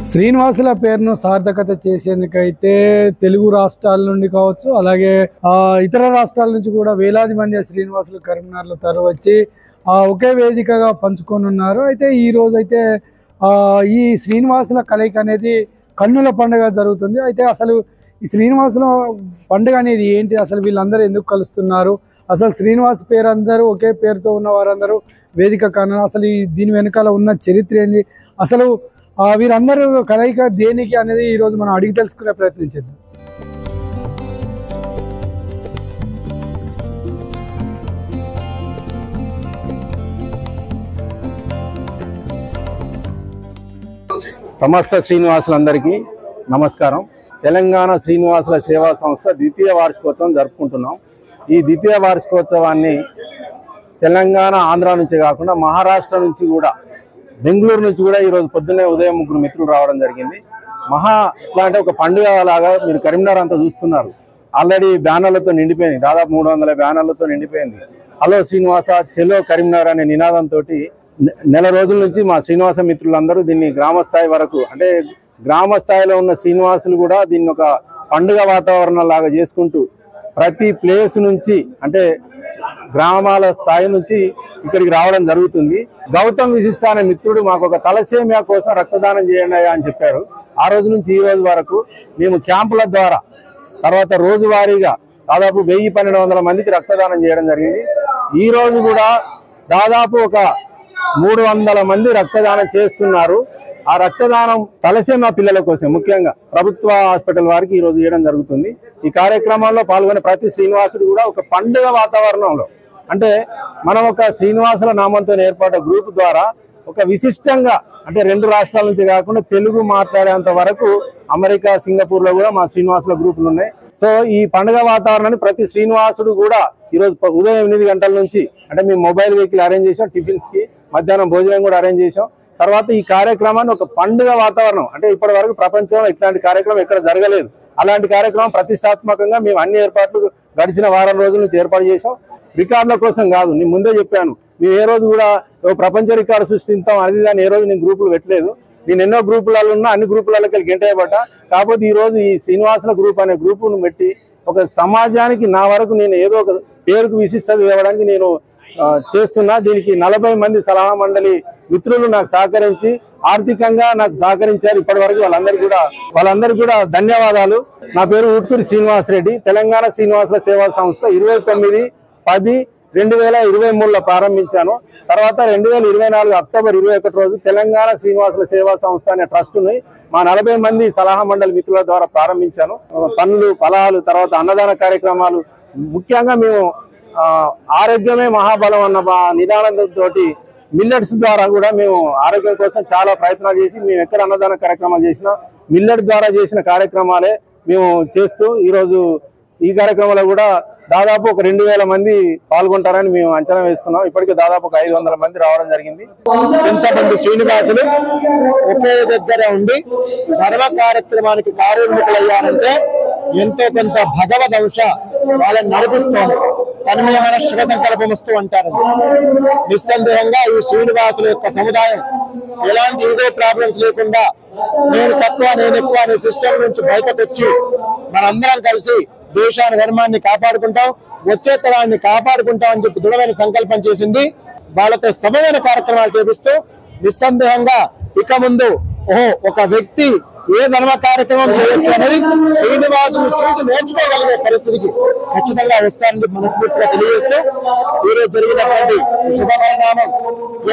శ్రీనివాసుల పేరును సార్థకత చేసేందుకైతే తెలుగు రాష్ట్రాల నుండి కావచ్చు, అలాగే ఇతర రాష్ట్రాల నుంచి కూడా వేలాది మంది శ్రీనివాసులు కరీంనగర్లో తరలివచ్చి ఒకే వేదికగా పంచుకొనున్నారు. అయితే ఈ రోజైతే ఈ శ్రీనివాసుల కలయిక అనేది కన్నుల పండుగ జరుగుతుంది. అయితే అసలు ఈ శ్రీనివాసుల పండుగ అనేది ఏంటి, అసలు వీళ్ళందరూ ఎందుకు కలుస్తున్నారు, అసలు శ్రీనివాస్ పేరు అందరూ ఒకే పేరుతో ఉన్న వారందరూ వేదిక కన్నా అసలు దీని వెనకాల ఉన్న చరిత్ర ఏంది, అసలు వీరందరూ కలయిక దేనికి అనేది ఈరోజు మనం అడిగి తెలుసుకునే ప్రయత్నం చేద్దాం. సమస్త శ్రీనివాసులందరికీ నమస్కారం. తెలంగాణ శ్రీనివాసుల సేవా సంస్థ ద్వితీయ వార్షికోత్సవం జరుపుకుంటున్నాం. ఈ ద్వితీయ వార్షికోత్సవాన్ని తెలంగాణ, ఆంధ్ర నుంచి కాకుండా మహారాష్ట్ర నుంచి కూడా, బెంగళూరు నుంచి కూడా ఈరోజు పొద్దున్నే ఉదయం 3 మిత్రులు రావడం జరిగింది. ఎట్లా అంటే ఒక పండుగ లాగా మీరు కరీంనగర్ అంతా చూస్తున్నారు. ఆల్రెడీ బ్యానర్లతో నిండిపోయింది, దాదాపు 300 బ్యానర్లతో నిండిపోయింది. హలో శ్రీనివాస, చెలో కరీంనగర్ అనే నినాదంతో నెల రోజుల నుంచి మా శ్రీనివాస మిత్రులందరూ దీన్ని గ్రామ స్థాయి వరకు, అంటే గ్రామ స్థాయిలో ఉన్న శ్రీనివాసులు కూడా దీన్ని ఒక పండుగ వాతావరణం లాగా చేసుకుంటూ ప్రతి ప్లేస్ నుంచి, అంటే గ్రామాల స్థాయి నుంచి ఇక్కడికి రావడం జరుగుతుంది. గౌతమ్ విశిష్ట అనే మిత్రుడు మాకు ఒక తలసేమియా కోసం రక్తదానం చేయండి అని చెప్పారు. ఆ రోజు నుంచి ఈ రోజు వరకు మేము క్యాంపుల ద్వారా, తర్వాత రోజువారీగా దాదాపు 1000-1200 మందికి రక్తదానం చేయడం జరిగింది. ఈ రోజు కూడా దాదాపు ఒక 300 మంది రక్తదానం చేస్తున్నారు. ఆ రక్తదానం తలసేమియా పిల్లల కోసం, ముఖ్యంగా ప్రభుత్వ హాస్పిటల్ వారికి ఈ రోజు చేయడం జరుగుతుంది. ఈ కార్యక్రమంలో పాల్గొనే ప్రతి శ్రీనివాసుడు కూడా ఒక పండుగ వాతావరణంలో, అంటే మనం ఒక శ్రీనివాసుల నామంతో ఏర్పడ్డ గ్రూప్ ద్వారా ఒక విశిష్టంగా, అంటే 2 రాష్ట్రాల నుంచి కాకుండా తెలుగు మాట్లాడేంత వరకు అమెరికా, సింగపూర్ లో కూడా మా శ్రీనివాసుల గ్రూపులు ఉన్నాయి. సో ఈ పండుగ వాతావరణాన్ని ప్రతి శ్రీనివాసుడు కూడా ఈరోజు ఉదయం 8 గంటల నుంచి, అంటే మేము మొబైల్ వెహికల్ అరేంజ్ చేసాం, టిఫిన్స్ కి మధ్యాహ్నం భోజనం కూడా అరేంజ్ చేసాం. తర్వాత ఈ కార్యక్రమాన్ని ఒక పండుగ వాతావరణం, అంటే ఇప్పటి వరకు ప్రపంచంలో ఇట్లాంటి కార్యక్రమం ఎక్కడ జరగలేదు. అలాంటి కార్యక్రమం ప్రతిష్టాత్మకంగా మేము అన్ని ఏర్పాట్లు గడిచిన వారం రోజుల నుంచి ఏర్పాటు చేసాం. రికార్డుల కోసం కాదు, నేను ముందే చెప్పాను, మేము ఏ రోజు కూడా ప్రపంచ రికార్డు సృష్టిస్తాం అది దాన్ని ఏ రోజు నేను గ్రూపులు పెట్టలేదు. నేను ఎన్నో గ్రూపులలో ఉన్నా, అన్ని గ్రూపులకి వెళ్ళి గెంటేయబడ్డా. కాకపోతే ఈ రోజు ఈ శ్రీనివాసుల గ్రూప్ అనే గ్రూపును పెట్టి ఒక సమాజానికి నా వరకు నేను ఏదో ఒక పేరుకు విశిష్టత ఇవ్వడానికి నేను చేస్తున్నా. దీనికి 40 మంది సలహా మండలి మిత్రులు నాకు సహకరించి ఆర్థికంగా నాకు సహకరించారు. ఇప్పటి వరకు వాళ్ళందరికీ కూడా ధన్యవాదాలు. నా పేరు ఉట్కూరి శ్రీనివాస్ రెడ్డి. తెలంగాణ శ్రీనివాసుల సేవా సంస్థ 29/10/2023లో ప్రారంభించాను. తర్వాత 2024 అక్టోబర్ 21 రోజు తెలంగాణ శ్రీనివాసుల సేవా సంస్థ అనే ట్రస్టుని మా 40 మంది సలహా మండలి మిత్రుల ద్వారా ప్రారంభించాను. పనులు, ఫలాలు, తర్వాత అన్నదాన కార్యక్రమాలు, ముఖ్యంగా మేము ఆరోగ్యమే మహాబలం అన్న నిదానంతో మిల్లెట్స్ ద్వారా కూడా మేము ఆరోగ్యం కోసం చాలా ప్రయత్నాలు చేసి, మేము ఎక్కడ అన్నదాన కార్యక్రమాలు చేసినా మిల్లెట్ ద్వారా చేసిన కార్యక్రమాలే మేము చేస్తూ ఈరోజు ఈ కార్యక్రమంలో కూడా దాదాపు ఒక 2000 మంది పాల్గొంటారని మేము అంచనా వేస్తున్నాం. ఇప్పటికే దాదాపు ఒక 500 మంది రావడం జరిగింది. ఎంతమంది శ్రీనివాసులు ఒకే దగ్గర ఉండి ధర్మ కార్యక్రమానికి కార్యోన్ముఖులయ్యారంటే ఎంతో కొంత భగవద్ అంశ వాళ్ళని నడిపిస్తోంది. తన్మయమైన శుభ సంకల్పం వస్తూ అంటారు. నిస్సందేహంగా ఈ శ్రీనివాసుల యొక్క సముదాయం ఎలాంటి ఈగో ప్రాబ్లమ్స్ లేకుండా నేను తక్కువ నేను ఎక్కువ అనే సిస్టమ్ నుంచి బయటకు వచ్చి మనందరం కలిసి దేశాన్ని, ధర్మాన్ని కాపాడుకుంటాం, వచ్చే తరాన్ని కాపాడుకుంటాం అని చెప్పి దృఢమైన సంకల్పం చేసింది. వాళ్ళతో సమమైన కార్యక్రమాలు చేపిస్తూ నిస్సందేహంగా ఇక ముందు ఒక వ్యక్తి ఏ ధర్మ కార్యక్రమం చేయొచ్చు అనేది శ్రీనివాసుని చూసి నేర్చుకోగలిగే పరిస్థితికి ఖచ్చితంగా వస్తారని మనస్ఫూర్తిగా తెలియజేస్తూ, ఈరోజు జరిగినటువంటి శుభ పరిణామం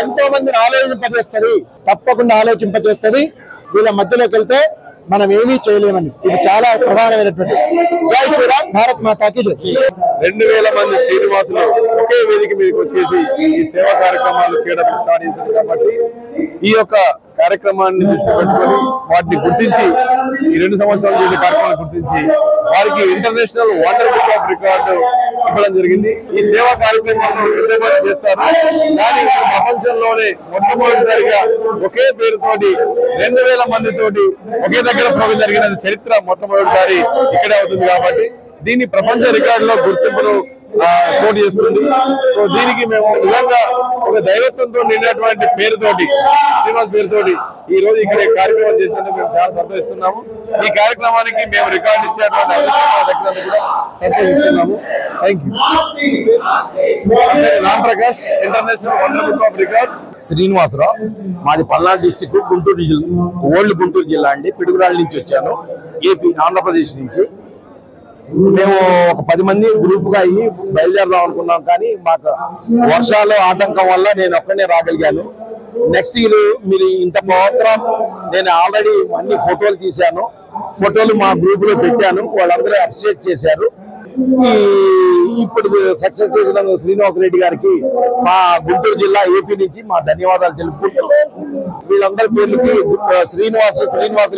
ఎంతో మందిని ఆలోచింపజేస్తుంది, తప్పకుండా ఆలోచింపజేస్తుంది. వీళ్ళ మధ్యలోకి వెళ్తే మనం ఏమీ చేయలేమని ఇది చాలా ప్రధానమైనటువంటి. జై శ్రీరామ్, భారత్ మాతాకి జై. 2000 మంది శ్రీనివాసులు ఒకే వేదిక మీదకి వచ్చేసి ఈ సేవా కార్యక్రమాలు చేయడం స్టార్ట్ చేశారు. కాబట్టి ఈ యొక్క కార్యక్రమాన్ని దృష్టి పెట్టుకొని వాటిని గుర్తించి, ఈ 2 సంవత్సరాలు చేసే కార్యక్రమాన్ని గుర్తించి వారికి international wonder book of record ఇవ్వడం జరిగింది. ఈ సేవా కార్యక్రమాలను ఎంతమంది చేస్తారు, కానీ ప్రపంచంలోనే మొట్టమొదటిసారిగా ఒకే పేరుతోటి 2000 మందితోటి ఒకే దగ్గర ప్రోగ్రాం జరిగిన చరిత్ర మొట్టమొదటిసారి ఇక్కడే అవుతుంది. కాబట్టి దీన్ని ప్రపంచ రికార్డులో గుర్తింపును చోటు చేసుకుంది. సో దీనికి మేము నిజంగా ఒక దైవత్వంతో నిన్నటువంటి పేరుతోటి శ్రీనివాస్ పేరుతోటి ఈ రోజు ఇక్కడ కార్యక్రమం చేసేందుకు మేము చాలా సంతోషిస్తున్నాము. ఈ కార్యక్రమానికి మేము రికార్డు ఇచ్చేటువంటి దగ్గర కూడా సంతోషిస్తున్నాము. Thank you. Ram Prakash, international world book of record. Srinivasarao, మాది పల్నాడు డిస్టిక్, గుంటూరు జిల్లా, ఓల్డ్ గుంటూరు జిల్లా అండి. పిడుగురాళ్ళ నుంచి వచ్చాను, ఏపీ, ఆంధ్రప్రదేశ్ నుంచి. మేము ఒక 10 మంది గ్రూప్ గా అయ్యి బయలుదేరదాం అనుకున్నాం, కానీ మాకు వర్షాలు ఆటంకం వల్ల నేను ఒక్కనే రాగలిగాను. నెక్స్ట్ ఇయర్ మీరు ఇంత ప్రోగ్రామ్ నేను ఆల్రెడీ అన్ని ఫోటోలు తీశాను, ఫోటోలు మా గ్రూప్ లో పెట్టాను, వాళ్ళందరూ అప్రిషియేట్ చేశారు. ఇప్పుడు సక్సెస్ చేసిన శ్రీనివాస్ రెడ్డి గారికి మా గుంటూరు జిల్లా, ఏపీ నుంచి మా ధన్యవాదాలు తెలుపుకుంటూ, వీళ్ళందరి పేర్లకి శ్రీనివాస్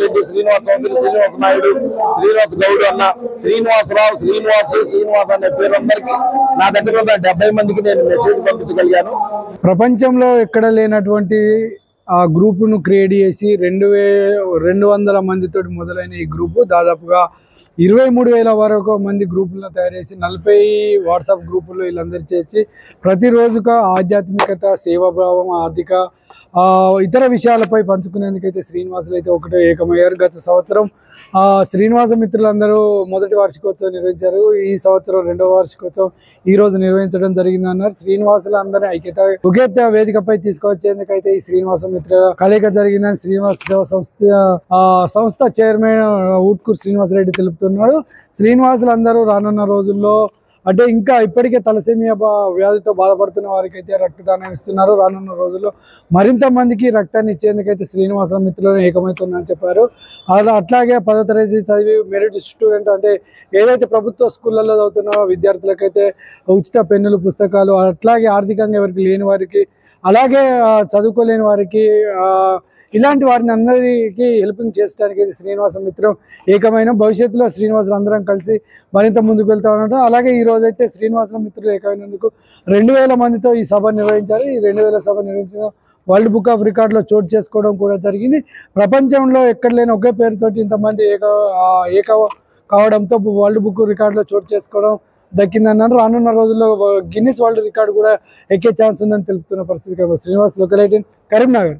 రెడ్డి, శ్రీనివాస్ చౌదరి, శ్రీనివాస నాయుడు, శ్రీనివాస్ గౌడ్ అన్న, శ్రీనివాసరావు, శ్రీనివాస్ అనే పేరందరికీ నా దగ్గర ఉన్న 70 మందికి నేను మెసేజ్ పంపించగలిగాను. ప్రపంచంలో ఎక్కడ లేనటువంటి ఆ గ్రూపును క్రియేట్ చేసి 200 మందితో మొదలైన ఈ గ్రూపు దాదాపుగా 23,000 వరకు మంది గ్రూపులను తయారు చేసి 40 వాట్సాప్ గ్రూపుల్లో వీళ్ళందరూ చేసి ప్రతిరోజుగా ఆధ్యాత్మికత, సేవాభావం, ఆర్థిక ఇతర విషయాలపై పంచుకునేందుకైతే శ్రీనివాసులు అయితే ఒకటే ఏకమయ్యారు. గత సంవత్సరం శ్రీనివాస మిత్రులందరూ మొదటి వార్షికోత్సవం నిర్వహించారు. ఈ సంవత్సరం 2వ వార్షికోత్సవం ఈ రోజు నిర్వహించడం జరిగింది అన్నారు. శ్రీనివాసులు అందరినీ ఐక్యత ఒకే వేదికపై తీసుకొచ్చేందుకైతే ఈ శ్రీనివాస మిత్ర కలయిక జరిగిందని శ్రీనివాస సేవ సంస్థ చైర్మన్ ఊట్కూరు శ్రీనివాసరెడ్డి తెలుపుతున్నాడు. శ్రీనివాసులందరూ రానున్న రోజుల్లో అంటే ఇంకా ఇప్పటికే తలసేమియా వ్యాధితో బాధపడుతున్న వారికి అయితే రక్తదానం ఇస్తున్నారు. రానున్న రోజుల్లో మరింత మందికి రక్తాన్ని ఇచ్చేందుకైతే శ్రీనివాస మిత్రులను ఏకమవుతుందని చెప్పారు. అట్లాగే 10వ తరగతి చదివి మెరిట్ స్టూడెంట్ అంటే ఏదైతే ప్రభుత్వ స్కూళ్ళల్లో చదువుతున్న విద్యార్థులకైతే ఉచిత పెన్నులు, పుస్తకాలు, అట్లాగే ఆర్థికంగా ఎవరికి లేని వారికి, అలాగే చదువుకోలేని వారికి, ఇలాంటి వారిని అందరికీ హెల్పింగ్ చేయడానికి శ్రీనివాస మిత్రం ఏకమైన. భవిష్యత్తులో శ్రీనివాసులు అందరం కలిసి మరింత ముందుకు వెళ్తా ఉన్నారు. అలాగే ఈ రోజైతే శ్రీనివాస మిత్రులు ఏకమైనందుకు 2000 మందితో ఈ సభ నిర్వహించారు. ఈ 2000 సభ నిర్వహించిన వరల్డ్ బుక్ ఆఫ్ రికార్డులో చోటు చేసుకోవడం కూడా జరిగింది. ప్రపంచంలో ఎక్కడ లేని ఒకే పేరుతోటి ఇంతమంది ఏక కావడంతో వరల్డ్ బుక్ రికార్డులో చోటు చేసుకోవడం దక్కిందన్నారు. రానున్న రోజుల్లో గిన్నిస్ వరల్డ్ రికార్డు కూడా ఎక్కే ఛాన్స్ ఉందని తెలుపుతున్న పరిస్థితి. శ్రీనివాస్, లోకల్ 18, కరీంనగర్.